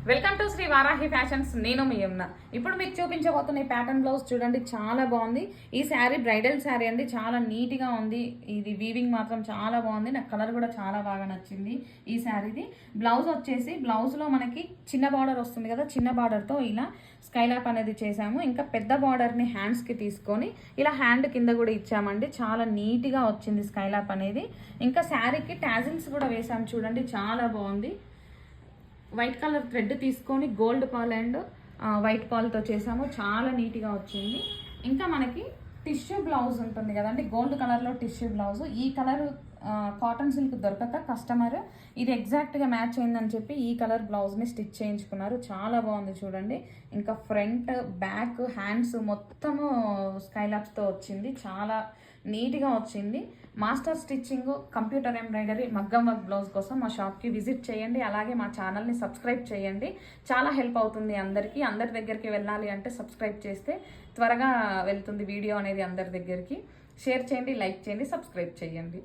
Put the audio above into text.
Welcome to Shri Varahi fashions. నేను మీ యమున. ఇప్పుడు మీకు చూపించబోతున్న ఈ ప్యాటర్న్ బ్లౌజ్ చూడండి, చాలా బాగుంది. ఈ శారీ బ్రైడల్ శారీ అండి, చాలా నీట్గా ఉంది. ఇది వీవింగ్ మాత్రం చాలా బాగుంది. నాకు కలర్ కూడా చాలా బాగా నచ్చింది ఈ శారీది. బ్లౌజ్ వచ్చేసి బ్లౌజ్లో మనకి చిన్న బార్డర్ వస్తుంది కదా, చిన్న బార్డర్తో ఇలా స్కైలాప్ అనేది చేసాము. ఇంకా పెద్ద బార్డర్ని హ్యాండ్స్కి తీసుకొని ఇలా హ్యాండ్ కింద కూడా ఇచ్చామండి. చాలా నీట్గా వచ్చింది స్కైలాప్ అనేది. ఇంకా శారీకి టాజిల్స్ కూడా వేసాము చూడండి, చాలా బాగుంది. వైట్ కలర్ థ్రెడ్ తీసుకొని గోల్డ్ పాల్ అండ్ వైట్ పాల్తో చేసాము, చాలా నీట్గా వచ్చింది. ఇంకా మనకి టిష్యూ బ్లౌజ్ ఉంటుంది కదండి, గోల్డ్ కలర్లో టిష్యూ బ్లౌజ్. ఈ కలర్ కాటన్ సిల్క్ దొరకక కస్టమర్ ఇది ఎగ్జాక్ట్గా మ్యాచ్ అయిందని చెప్పి ఈ కలర్ బ్లౌజ్ని స్టిచ్ చేయించుకున్నారు. చాలా బాగుంది చూడండి. ఇంకా ఫ్రంట్ బ్యాక్ హ్యాండ్స్ మొత్తము స్కైలాప్స్తో వచ్చింది, చాలా నీట్గా వచ్చింది. మాస్టర్ స్టిచ్చింగ్, కంప్యూటర్ ఎంబ్రాయిడరీ, మగ్గం వర్క్ బ్లౌజ్ కోసం మా షాప్కి విజిట్ చేయండి. అలాగే మా ఛానల్ని సబ్స్క్రైబ్ చేయండి, చాలా హెల్ప్ అవుతుంది అందరికీ. అందరి దగ్గరికి వెళ్ళాలి అంటే సబ్స్క్రైబ్ చేస్తే త్వరగా వెళ్తుంది వీడియో అనేది అందరి దగ్గరికి. షేర్ చేయండి, లైక్ చేయండి, సబ్స్క్రైబ్ చేయండి.